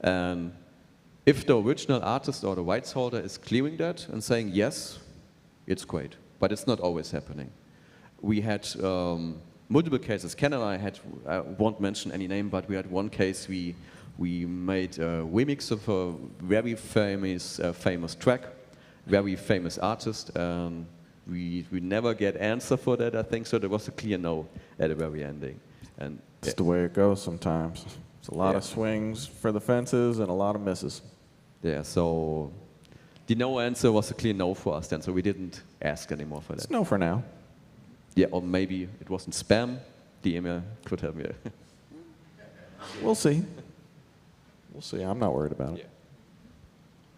And if the original artist or the rights holder is clearing that and saying, yes, it's great. But it's not always happening. We had multiple cases. Ken and I won't mention any name, but we had one case we made a remix of a very famous track, very famous artist. We never get answer for that, I think, so there was a clear no at the very ending. And it's the way it goes sometimes. It's a lot of swings for the fences and a lot of misses. Yeah, so the no answer was a clear no for us then, so we didn't ask anymore for that. It's no for now. Yeah, or maybe it wasn't spam. The email could have, yeah. We'll see. We'll see. I'm not worried about it.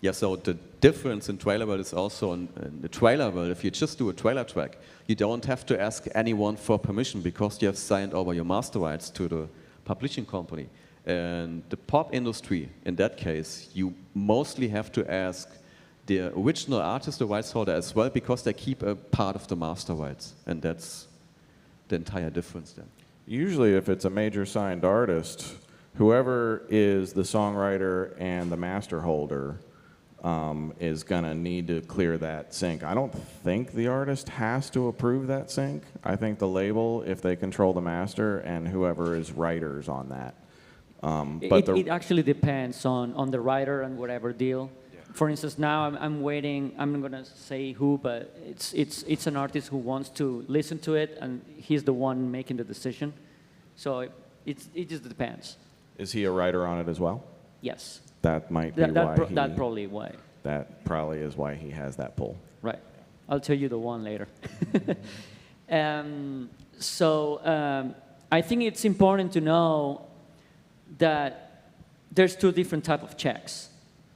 Yeah, so the difference in trailer world is also in the trailer world, if you just do a trailer track, you don't have to ask anyone for permission because you have signed over your master rights to the publishing company. And the pop industry, in that case, you mostly have to ask the original artist, the rights holder as well, because they keep a part of the master rights. And that's the entire difference then. Usually if it's a major signed artist, whoever is the songwriter and the master holder is going to need to clear that sync. I don't think the artist has to approve that sync. I think the label, if they control the master, and whoever is writers on that. It actually depends on the writer and whatever deal. Yeah. For instance, now I'm waiting. I'm not going to say who, but it's an artist who wants to listen to it, and he's the one making the decision. So it just depends. Is he a writer on it as well? Yes. That might be why that probably why. That probably is why he has that pull. Right. I'll tell you the one later. I think it's important to know that there's two different types of checks.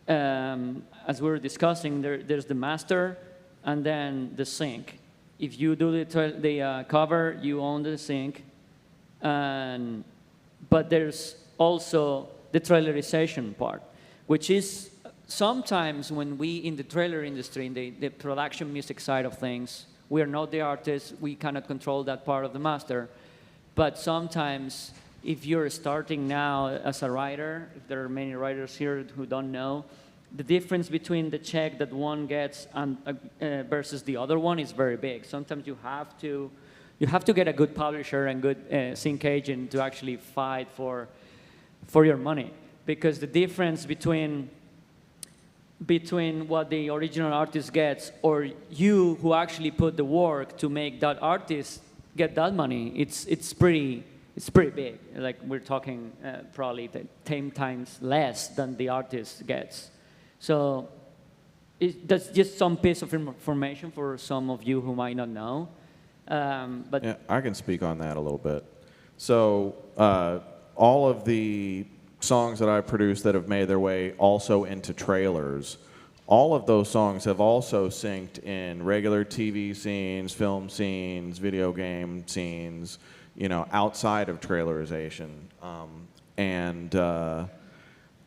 As we were discussing, there's the master and then the sync. If you do the cover, you own the sync. But there's also the trailerization part, which is sometimes when we in the trailer industry, in the production music side of things, we are not the artists, we cannot control that part of the master. But sometimes if you're starting now as a writer, if there are many writers here who don't know, the difference between the check that one gets and, versus the other one is very big. Sometimes you have to get a good publisher and good sync agent to actually fight for your money, because the difference between what the original artist gets or you who actually put the work to make that artist get that money, it's pretty big. Like we're talking probably 10 times less than the artist gets. So that's just some piece of information for some of you who might not know. But yeah, I can speak on that a little bit. So all of the songs that I've produced that have made their way also into trailers, all of those songs have also synced in regular TV scenes, film scenes, video game scenes, outside of trailerization.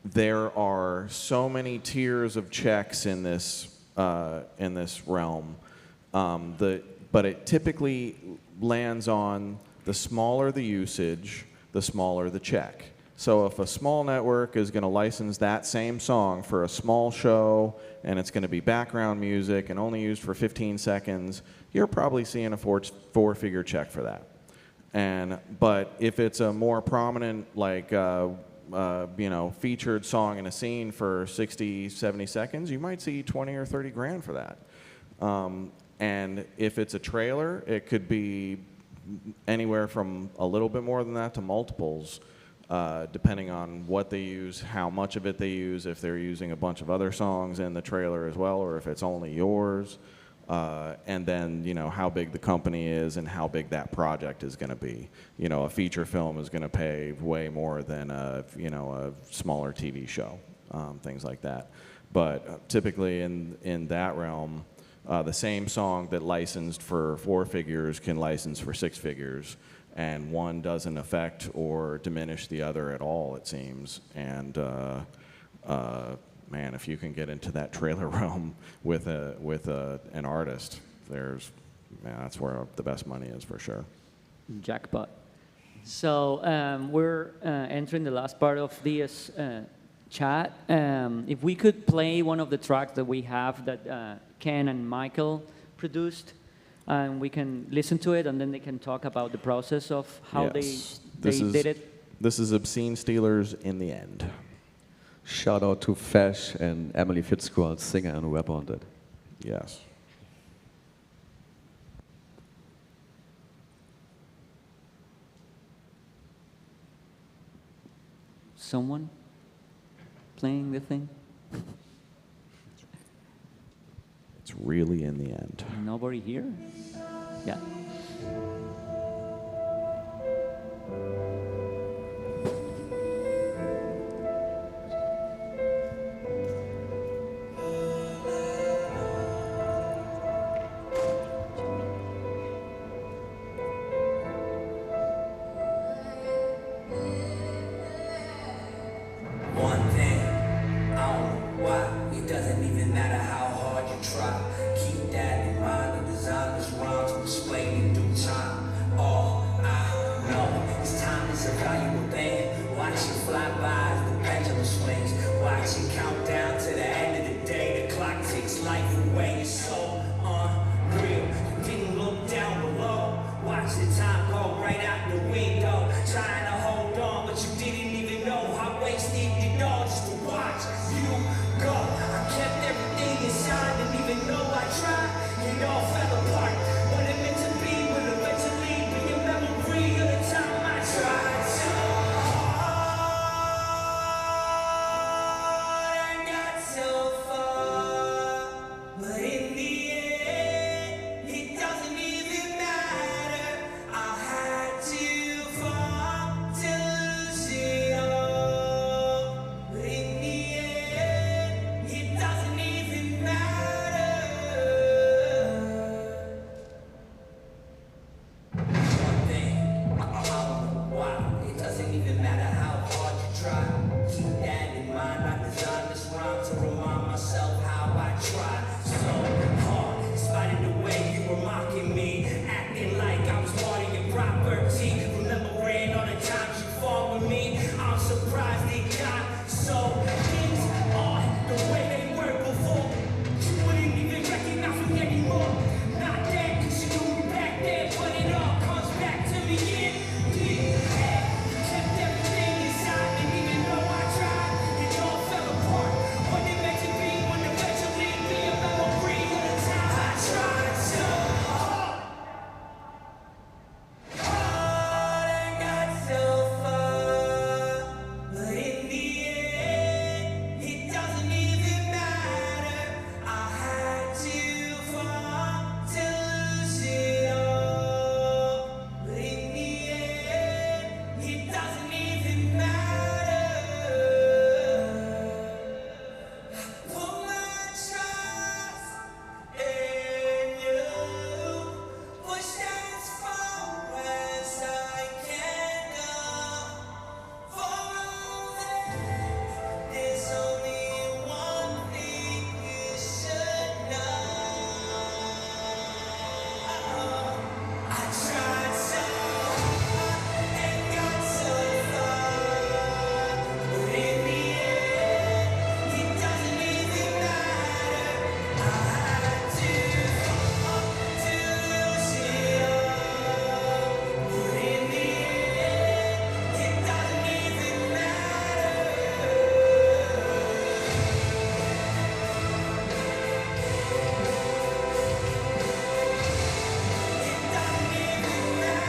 There are so many tiers of checks in this realm, but it typically lands on the smaller the usage, the smaller the check. So if a small network is going to license that same song for a small show and it's going to be background music and only used for 15 seconds, you're probably seeing a four-figure check for that. But if it's a more prominent, like featured song in a scene for 60, 70 seconds, you might see 20 or 30 grand for that. And if it's a trailer, it could be anywhere from a little bit more than that to multiples, depending on what they use, how much of it they use, if they're using a bunch of other songs in the trailer as well, or if it's only yours, and then how big the company is and how big that project is going to be. A feature film is going to pay way more than a smaller TV show, things like that. But typically in that realm, the same song that licensed for 4 figures can license for 6 figures, and one doesn't affect or diminish the other at all, it seems. And man, if you can get into that trailer realm with an artist, that's where the best money is for sure. Jackpot. So we're entering the last part of this chat. If we could play one of the tracks that we have that Ken and Michael produced, and we can listen to it, and then they can talk about the process of how they did it. This is obscene Steelers in the end. Shout out to Fesh and Emily Fitzgerald, singer and rapper on that. Yes. someone playing the thing? It's really in the end. Nobody here? Yeah. One thing, I don't know why. It doesn't even matter how hard you try. Keep that in mind. The design is wrong to explain in due time. All I know is time is a valuable thing. Watch it fly by as the pendulum swings. Watch it count down to the end of the day. The clock takes life away. It's so unreal. You didn't look down below. Watch the time go right out the window. Trying to hold on, but you didn't even know how wasted it all just to watch you go. I kept everything inside, didn't even know I tried. It all fell apart. What it meant to be will eventually be a memory of the time I tried so hard and got so far. But in the end, it doesn't even matter. I had to fall to lose it all. But in the end, it doesn't even matter. One thing, I don't know why. It doesn't even matter how hard you try. Keep that in mind. I designed this rhyme to remind myself how I tried so hard. In spite of the way you were mocking me, acting like I was part of your property. Remembering all the times you fought with me. I'm surprised it got so things are the way they were before. You wouldn't even recognize me anymore. Not that, 'cause you knew me back then, but it all comes back to me in the end. Kept everything inside, didn't even know I tried. It all fell apart. What it meant to be would eventually be a memory of the time I tried so hard. Hard and got so far. But in the end, it doesn't even matter. I had to fall to lose it all. But in the end, it doesn't even matter. Put my trust in you. Push as far as I can go. For all that, there's only one thing you should know. I tried so hard and got so far. But in the end, it doesn't even matter. I had to fall to lose it all. But in the end, it doesn't even matter. It doesn't even matter.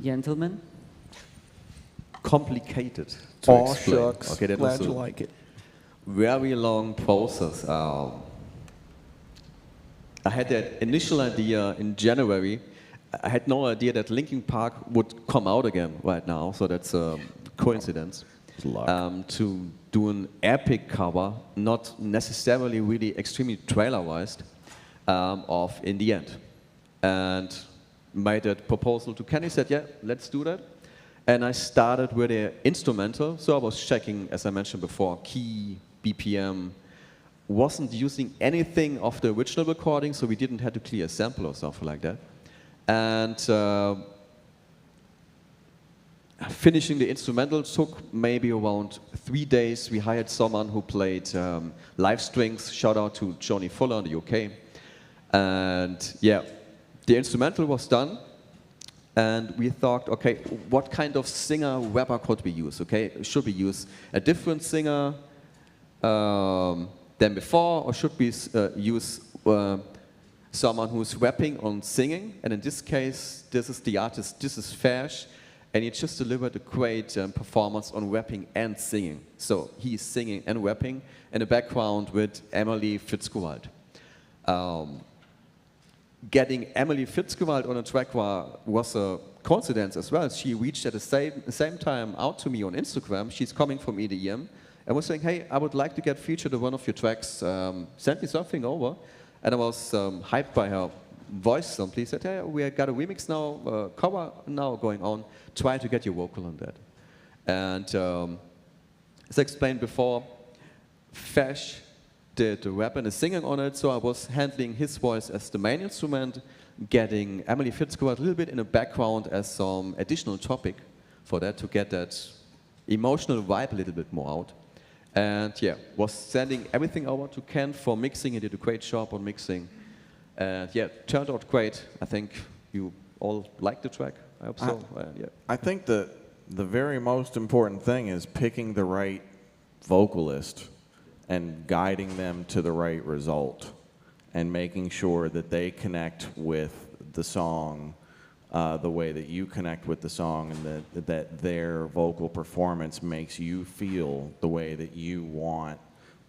Gentlemen? Complicated to Aw, explain. shucks. Okay, that Glad was you a like it. very long process. I had that initial idea in January. I had no idea that Linkin Park would come out again right now, so that's a coincidence. To do an epic cover, not necessarily really extremely trailerized, of In the End. And made that proposal to Kenny, said, yeah, let's do that. And I started with an instrumental, so I was checking, as I mentioned before, key, BPM, wasn't using anything of the original recording, so we didn't have to clear a sample or something like that. And finishing the instrumental took maybe around 3 days. We hired someone who played live strings, shout out to Johnny Fuller in the UK. And yeah, the instrumental was done. And we thought, okay, what kind of singer rapper could we use? Okay, should we use a different singer than before, or should we use someone who's rapping on singing? And in this case, this is the artist, this is Fash, and he just delivered a great performance on rapping and singing. So he's singing and rapping in the background with Emily Fitzgerald. Getting Emily Fitzgerald on a track was a coincidence as well. She reached at the same time out to me on Instagram. She's coming from EDM and was saying, hey, I would like to get featured on one of your tracks. Send me something over. And I was hyped by her voice simply. Said, hey, we got a remix now, cover now going on. Try to get your vocal on that. And as I explained before, Fash did the rap and the singing on it, so I was handling his voice as the main instrument, getting Emily Fitzgerald a little bit in the background as some additional topic for that, to get that emotional vibe a little bit more out. And yeah, was sending everything over to Ken for mixing. He did a great job on mixing. And yeah, turned out great. I think you all liked the track. I hope so. Yeah. I think that the very most important thing is picking the right vocalist and guiding them to the right result, and making sure that they connect with the song the way that you connect with the song, and that their vocal performance makes you feel the way that you want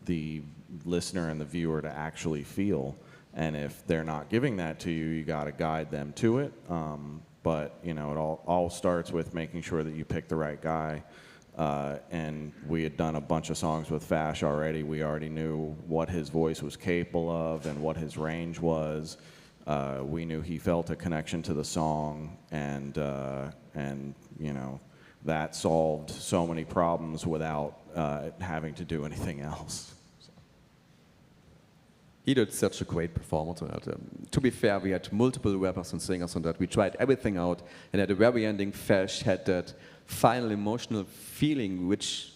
the listener and the viewer to actually feel. And if they're not giving that to you, you got to guide them to it. But you know, it all starts with making sure that you pick the right guy. And we had done a bunch of songs with Fash already. We already knew what his voice was capable of and what his range was. We knew he felt a connection to the song, and you know, that solved so many problems without having to do anything else. He did such a great performance on that. To be fair, we had multiple rappers and singers on that. We tried everything out, and at the very ending, Fash had that final emotional feeling which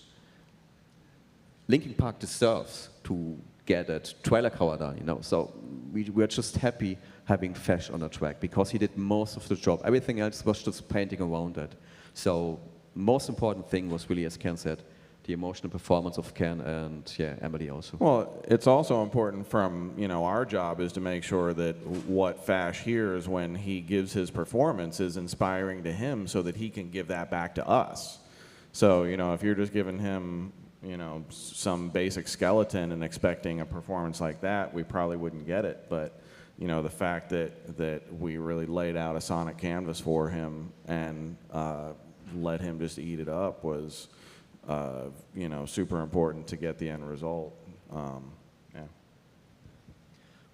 Linkin Park deserves to get that trailer cover done, you know. So we were just happy having Fash on the track, because he did most of the job. Everything else was just painting around that. So most important thing was really, as Ken said, the emotional performance of Ken, and yeah, Emily also. Well, it's also important from, you know, our job is to make sure that what Fash hears when he gives his performance is inspiring to him, so that he can give that back to us. So, you know, if you're just giving him, you know, some basic skeleton and expecting a performance like that, we probably wouldn't get it. But, you know, the fact that we really laid out a sonic canvas for him and let him just eat it up was, you know, super important to get the end result. Yeah.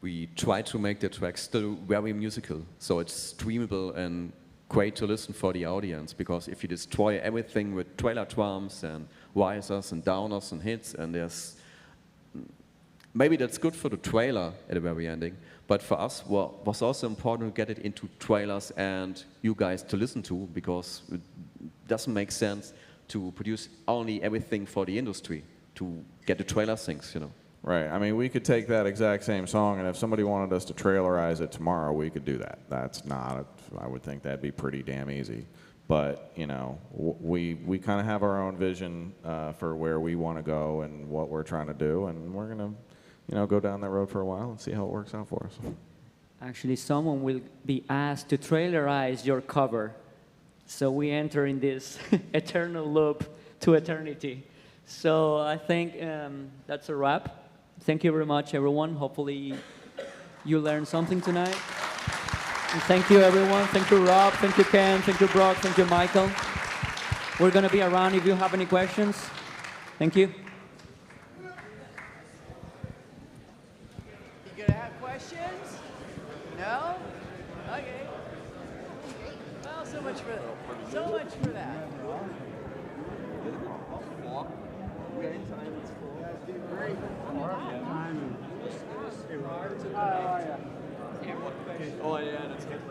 We tried to make the track still very musical, so it's streamable and great to listen for the audience, because if you destroy everything with trailer drums and risers and downers and hits, and there's, maybe that's good for the trailer at the very ending, but for us, well, was also important to get it into trailers and you guys to listen to, because it doesn't make sense to produce only everything for the industry, to get the trailer things, you know. Right. I mean, we could take that exact same song, and if somebody wanted us to trailerize it tomorrow, we could do that. That's not, I would think that'd be pretty damn easy. But, you know, we kind of have our own vision for where we want to go and what we're trying to do, and we're going to, you know, go down that road for a while and see how it works out for us. Actually, someone will be asked to trailerize your cover. So we enter in this eternal loop to eternity. So I think that's a wrap. Thank you very much, everyone. Hopefully you learned something tonight. And thank you, everyone. Thank you, Rob. Thank you, Ken. Thank you, Brooke. Thank you, Michael. We're going to be around if you have any questions. Thank you. You gonna have questions? No? Okay. Well, so much for that. Oh, yeah, that's good.